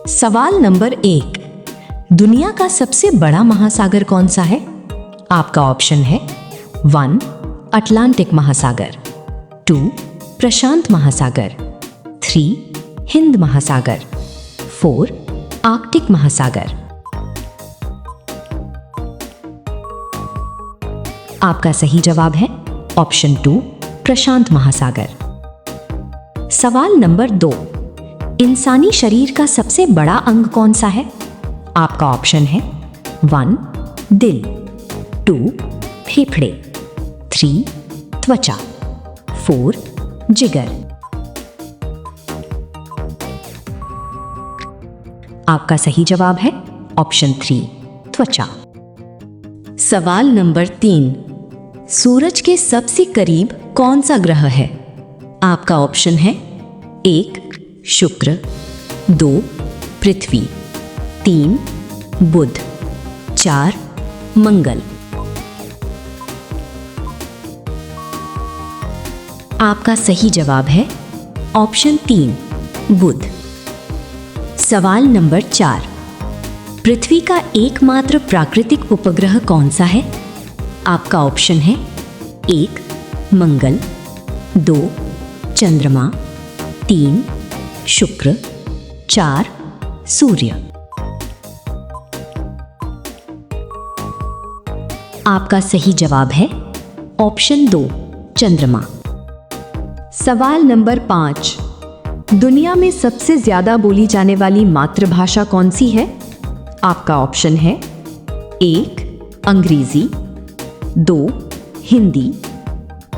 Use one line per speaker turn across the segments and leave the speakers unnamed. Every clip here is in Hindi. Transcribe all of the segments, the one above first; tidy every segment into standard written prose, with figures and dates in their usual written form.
सवाल नंबर 1, दुनिया का सबसे बड़ा महासागर कौन सा है? आपका ऑप्शन है 1 अटलांटिक महासागर, 2 प्रशांत महासागर, 3 हिंद महासागर, 4 आर्कटिक महासागर। आपका सही जवाब है ऑप्शन 2 प्रशांत महासागर। सवाल नंबर 2, इंसानी शरीर का सबसे बड़ा अंग कौन सा है? आपका ऑप्शन है 1 दिल, 2 फेफड़े, 3 त्वचा, 4 जिगर। आपका सही जवाब है ऑप्शन 3 त्वचा। सवाल नंबर 3, सूरज के सबसे करीब कौन सा ग्रह है? आपका ऑप्शन है 1 शुक्र, 2 पृथ्वी, 3 बुध, 4 मंगल। आपका सही जवाब है ऑप्शन 3 बुध। सवाल नंबर 4, पृथ्वी का एकमात्र प्राकृतिक उपग्रह कौन सा है? आपका ऑप्शन है 1 मंगल, 2 चंद्रमा, 3 शुक्र, 4 सूर्य। आपका सही जवाब है ऑप्शन 2 चंद्रमा। सवाल नंबर 5, दुनिया में सबसे ज्यादा बोली जाने वाली मातृभाषा कौन सी है? आपका ऑप्शन है 1 अंग्रेजी, 2 हिंदी,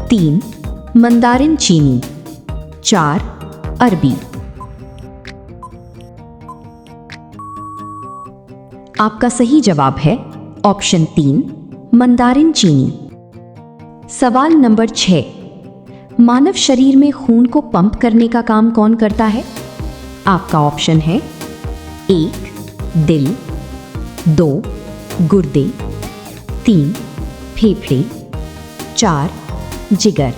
3 मंदारिन चीनी, 4 अरबी। आपका सही जवाब है ऑप्शन 3 मंदारिन चीनी। सवाल नंबर 6, मानव शरीर में खून को पंप करने का काम कौन करता है? आपका ऑप्शन है 1 दिल, 2 गुर्दे, 3 फेफड़े, 4 जिगर।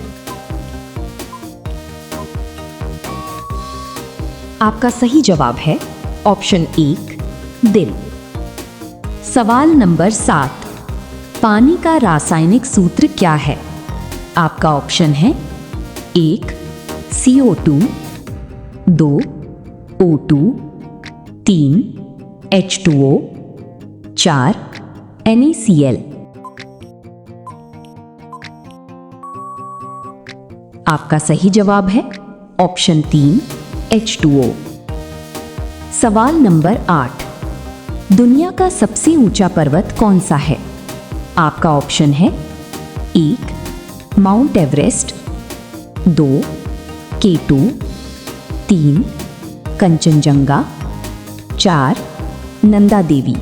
आपका सही जवाब है ऑप्शन 1 दिल। सवाल नंबर 7, पानी का रासायनिक सूत्र क्या है? आपका ऑप्शन है 1 CO2, 2 O2, 3 H2O, 4 NaCl। आपका सही जवाब है ऑप्शन 3 H2O। सवाल नंबर 8, दुनिया का सबसे ऊंचा पर्वत कौन सा है? आपका ऑप्शन है 1 Mount Everest, 2 K2, 3 Kanchenjunga, 4 Nanda Devi.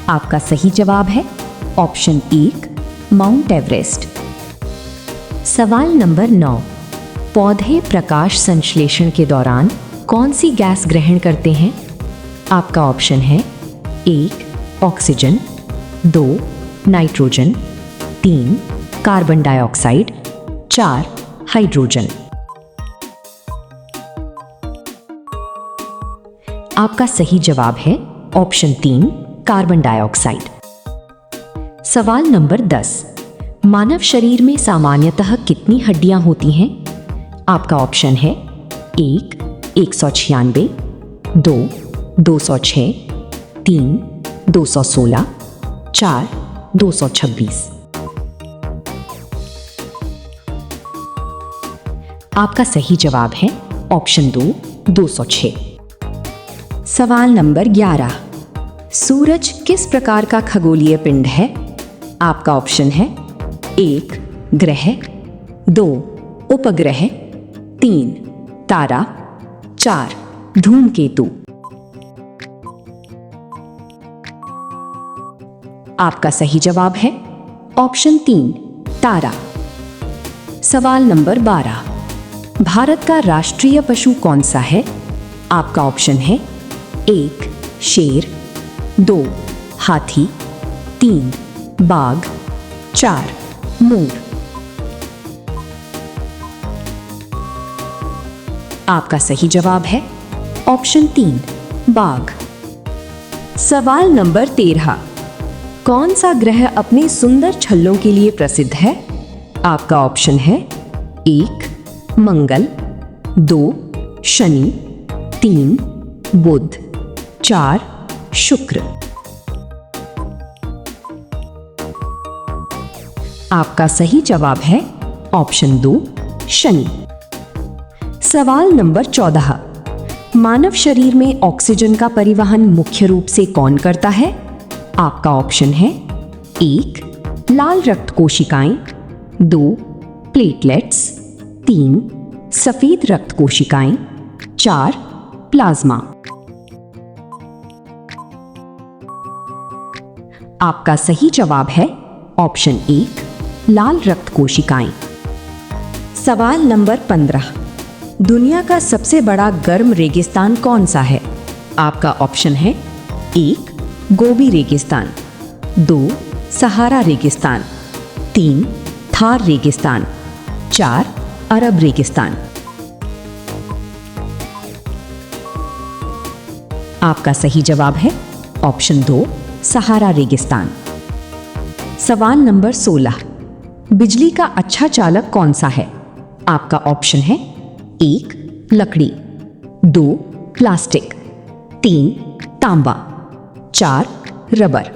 आपका सही जवाब है ऑप्शन 1 माउंट एवरेस्ट। सवाल नंबर 9, पौधे प्रकाश संश्लेषण के दौरान कौन सी गैस ग्रहण करते हैं? आपका ऑप्शन है 1 oxygen, 2 nitrogen, 3 carbon dioxide, 4 hydrogen. आपका सही जवाब है ऑप्शन 3 कार्बन डाइऑक्साइड। सवाल नंबर 10, मानव शरीर में सामान्यतः कितनी हड्डियां होती हैं? आपका ऑप्शन है 1 196, 2 206, 3 216, 4 226। आपका सही जवाब है ऑप्शन 2 206। सवाल नंबर 11, सूरज किस प्रकार का खगोलीय पिंड है? आपका ऑप्शन है 1 ग्रह, 2 उपग्रह, 3 तारा, 4 धूमकेतु। आपका सही जवाब है ऑप्शन 3 तारा। सवाल नंबर 12, भारत का राष्ट्रीय पशु कौन सा है? आपका ऑप्शन है 1 शेर, 2 हाथी, 3 बाघ, 4 मोर। आपका सही जवाब है ऑप्शन 3 बाघ। सवाल नंबर 13, कौन सा ग्रह अपने सुंदर छल्लों के लिए प्रसिद्ध है? आपका ऑप्शन है 1 मंगल, 2 शनि, 3 बुध, 4 शुक्र। आपका सही जवाब है ऑप्शन 2 शनि। सवाल नंबर 14, मानव शरीर में ऑक्सीजन का परिवहन मुख्य रूप से कौन करता है? आपका ऑप्शन है 1 लाल रक्त कोशिकाएं, 2 प्लेटलेट्स, 3 सफेद रक्त कोशिकाएं, 4 प्लाज्मा। आपका सही जवाब है ऑप्शन 1 लाल रक्त कोशिकाएं। सवाल नंबर 15, दुनिया का सबसे बड़ा गर्म रेगिस्तान कौन सा है? आपका ऑप्शन है 1 गोबी रेगिस्तान, 2 सहारा रेगिस्तान, 3 थार रेगिस्तान, 4 अरब रेगिस्तान। आपका सही जवाब है ऑप्शन 2 सहारा रेगिस्तान। सवाल नंबर 16, बिजली का अच्छा चालक कौन सा है? आपका ऑप्शन है 1 लकड़ी, 2 प्लास्टिक, 3 तांबा, 4 रबर।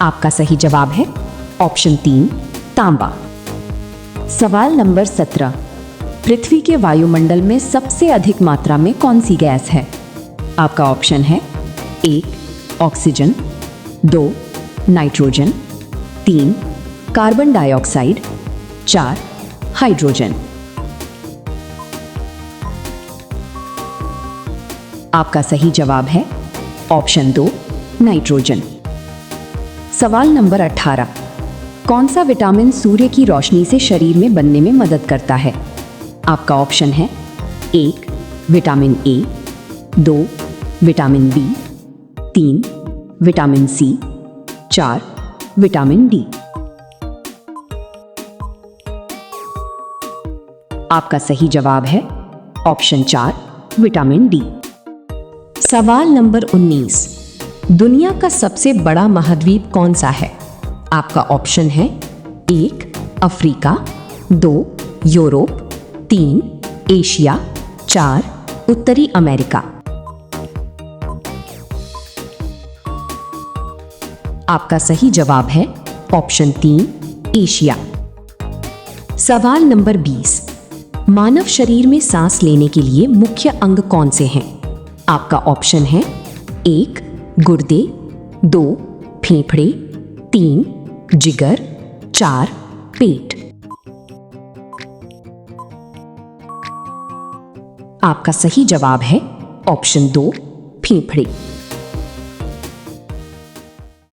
आपका सही जवाब है ऑप्शन 3 तांबा। सवाल नंबर 17, पृथ्वी के वायुमंडल में सबसे अधिक मात्रा में कौन सी गैस है? आपका ऑप्शन है 1 oxygen, 2 nitrogen, 3 carbon dioxide, 4 hydrogen. आपका सही जवाब है ऑप्शन 2 नाइट्रोजन। सवाल नंबर 18, कौन सा विटामिन सूर्य की रोशनी से शरीर में बनने में मदद करता है? आपका ऑप्शन है 1 vitamin A, 2 vitamin B, 3 vitamin C, 4 vitamin D. आपका सही जवाब है ऑप्शन 4 विटामिन डी। सवाल नंबर 19, दुनिया का सबसे बड़ा महाद्वीप कौन सा है? आपका ऑप्शन है 1 अफ्रीका, 2 यूरोप, 3 एशिया, 4 उत्तरी अमेरिका। आपका सही जवाब है ऑप्शन 3 एशिया। सवाल नंबर 20, मानव शरीर में सांस लेने के लिए मुख्य अंग कौन से हैं? आपका ऑप्शन है 1 गुर्दे, 2 फेफड़े, 3 जिगर, 4 पेट। आपका सही जवाब है ऑप्शन 2 फेफड़े।